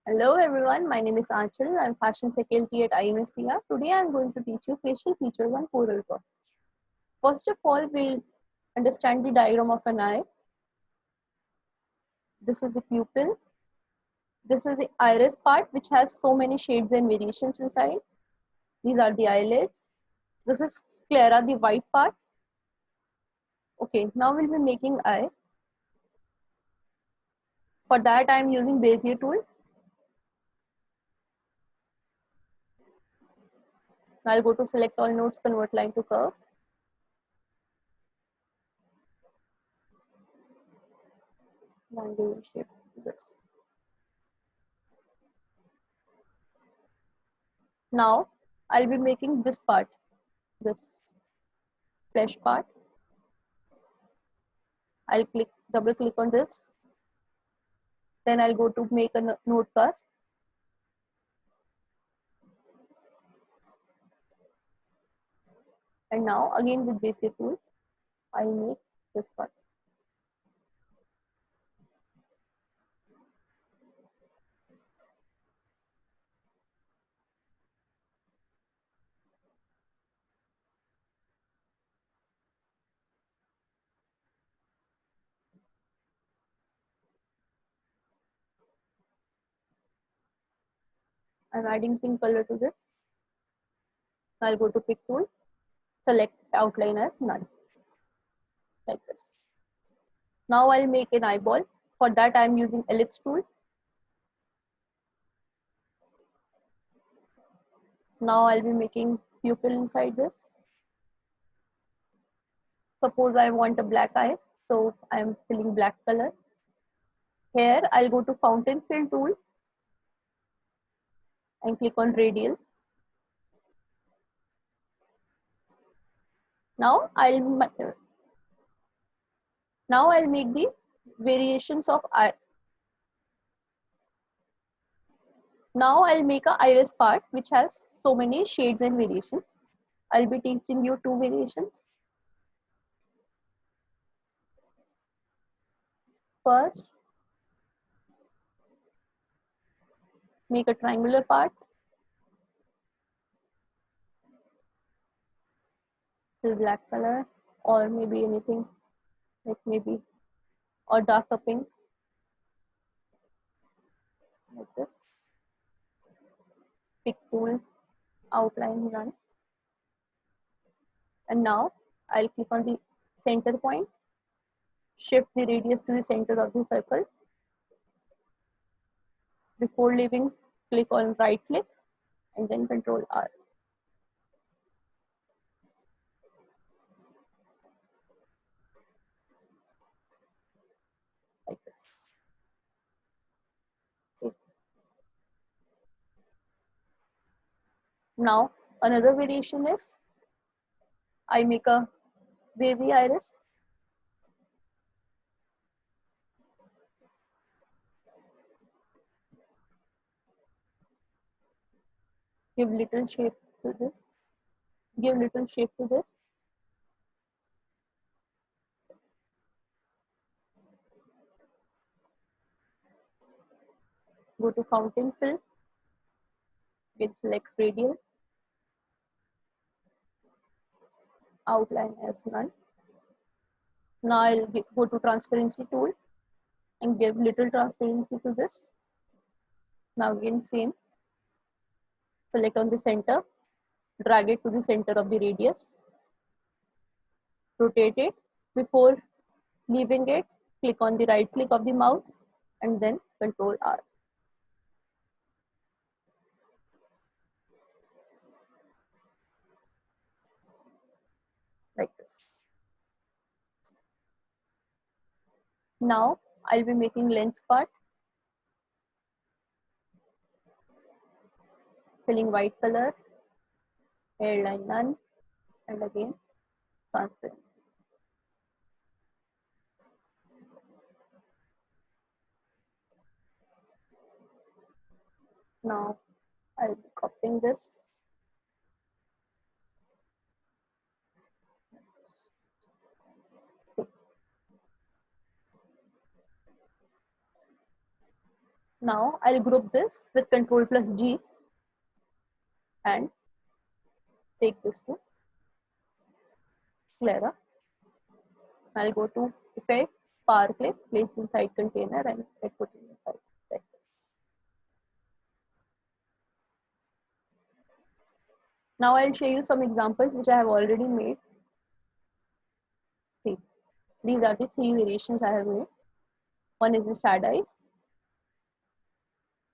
Hello everyone, my name is Anchal. I'm fashion faculty at IMSTR. Today I'm going to teach you facial features on Coral Draw. First of all, we'll understand the diagram of an eye. This is the pupil. This is the iris part which has so many shades and variations inside. These are the eyelids. This is sclera, the white part. Okay, now we'll be making eye. For that I'm using Bezier tool. I'll go to select all nodes, convert line to curve. And give shape to this. Now I'll be making this part, this flesh part. I'll double click on this. Then I'll go to make a node cast. And now again with Bezier tool, I'll make this part. I'm adding pink color to this. I'll go to pick tool, select outline as none, like this. Now I'll make an eyeball. For that I'm using ellipse tool. Now I'll be making pupil inside this. Suppose I want a black eye, so I'm filling black color. Here I'll go to fountain fill tool and click on radial. Now I'll make the variations of eye. Now I'll make a iris part which has so many shades and variations. I'll be teaching you two variations. First, make a triangular part. Till black color, or maybe anything like maybe or darker pink, like this. Pick tool, outline none. And now I'll click on the center point, shift the radius to the center of the circle. Before leaving, click on right click and then Control R. Like this. Okay. Now another variation is I make a wavy iris. Give little shape to this. Give little shape to this. Go to fountain fill. Get select radial. Outline as none. Now I'll go to transparency tool and give little transparency to this. Now again same. Select on the center. Drag it to the center of the radius. Rotate it. Before leaving it, click on the right click of the mouse and then Control R. Like this. Now I'll be making lens part. Filling white color, hairline none, and again transparency. Now I'll be copying this. See. Now I'll group this with Control plus G and take this to Clara. I'll go to Effects, Power Clip, Place Inside Container, and I put it inside. Like this. Now I'll show you some examples which I have already made. See, these are the three variations I have made. One is the sad eyes.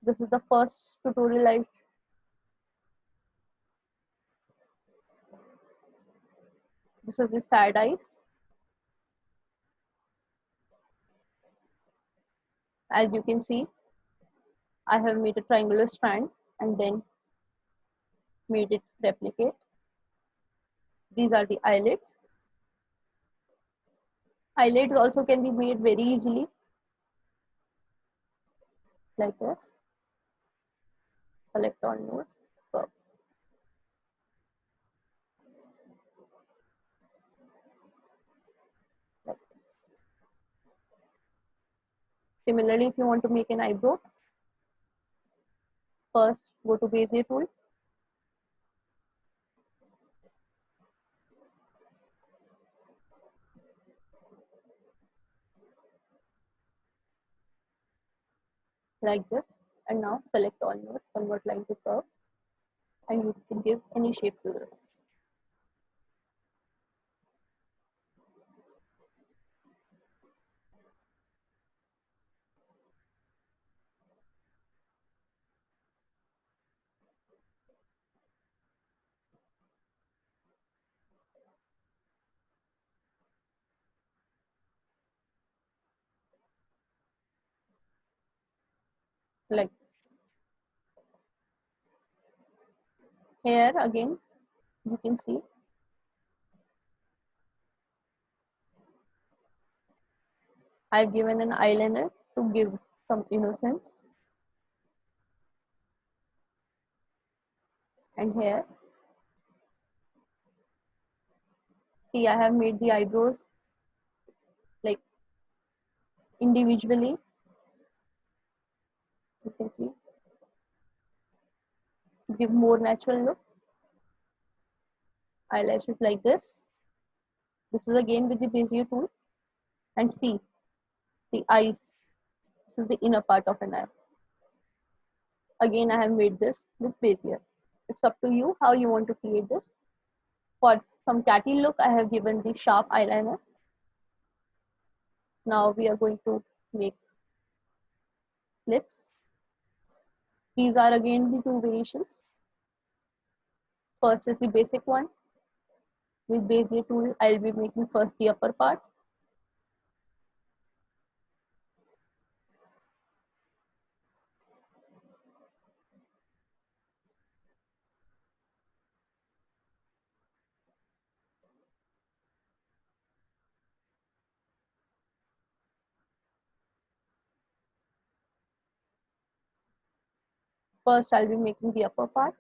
This is the first tutorial I. This is the sad eyes. As you can see, I have made a triangular strand and then made it replicate. These are the eyelids. Eyelids also can be made very easily, like this. Select all nodes, curve. Like this. Similarly, if you want to make an eyebrow, first go to Bezier tool. Like this, and now select all nodes, convert line to curve, and you can give any shape to this. Like this. Here again, you can see I've given an eyeliner to give some innocence. And here, see, I have made the eyebrows like individually. You can see, to give more natural look. Eyelashes like this. This is again with the Bezier tool. And see, the eyes. This is the inner part of an eye. Again, I have made this with Bezier. It's up to you how you want to create this. For some catty look, I have given the sharp eyeliner. Now we are going to make lips. These are again the two variations. First is the basic one. With Bezier tool, I'll be making first the upper part. First, I'll be making the upper part.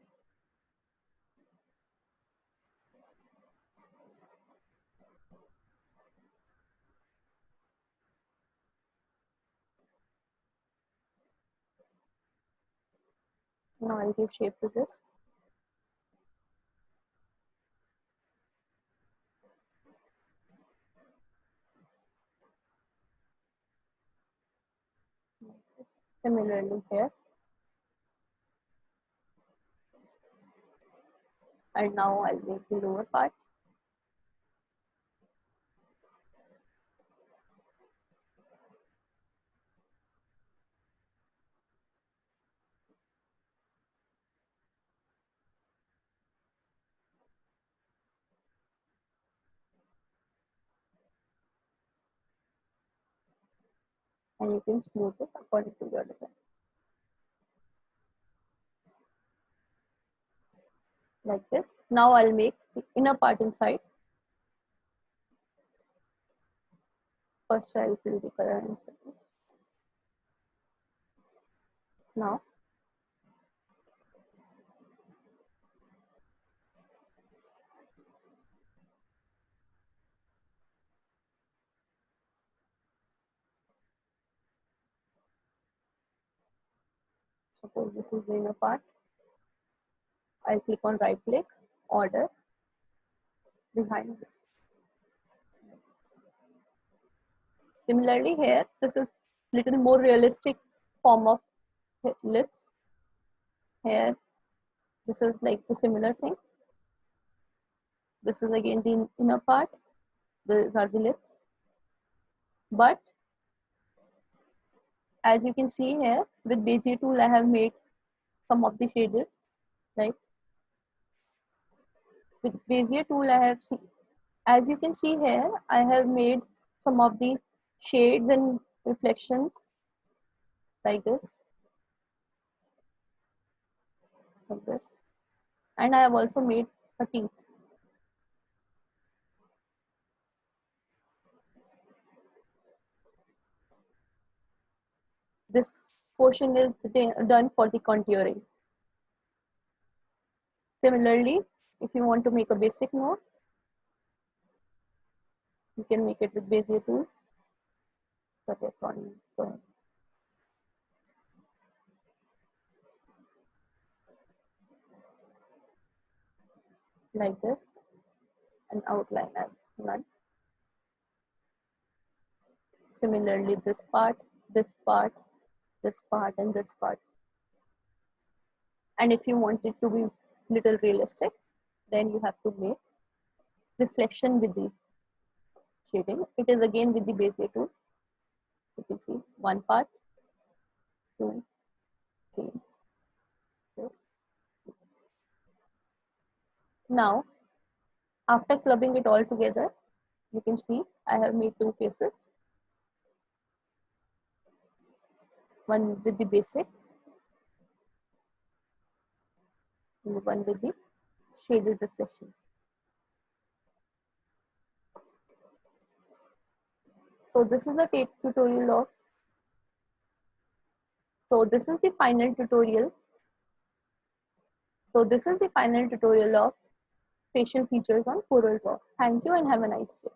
Now I'll give shape to this. Similarly here. And now I'll make the lower part. And you can smooth it according to your design. Like this. Now I'll make the inner part inside. First I'll fill the color inside this. Now Suppose this is the inner part. I'll click on right click, order, behind this. Similarly here, this is little more realistic form of lips. Here, this is like the similar thing. This is again the inner part. These are the lips. But as you can see here, with Bezier tool, I have made some of the shaded, right? With Bezier tool, I have as you can see here, I have made some of the shades and reflections like this, and I have also made a teeth. This portion is done for the contouring. Similarly, if you want to make a basic nose, you can make it with Bezier tool. Like this, and outline as none. Similarly, this part, this part, this part, and this part. And if you want it to be little realistic, then you have to make reflection with the shading. It is again with the Bezier tool. You can see one part, 2, 3, this. Now, after clubbing it all together, you can see I have made two faces. One with the basic, and one with the shaded reflection. So this is a tutorial of. So this is the final tutorial. So this is the final tutorial of facial features on Corel Draw. Thank you and have a nice day.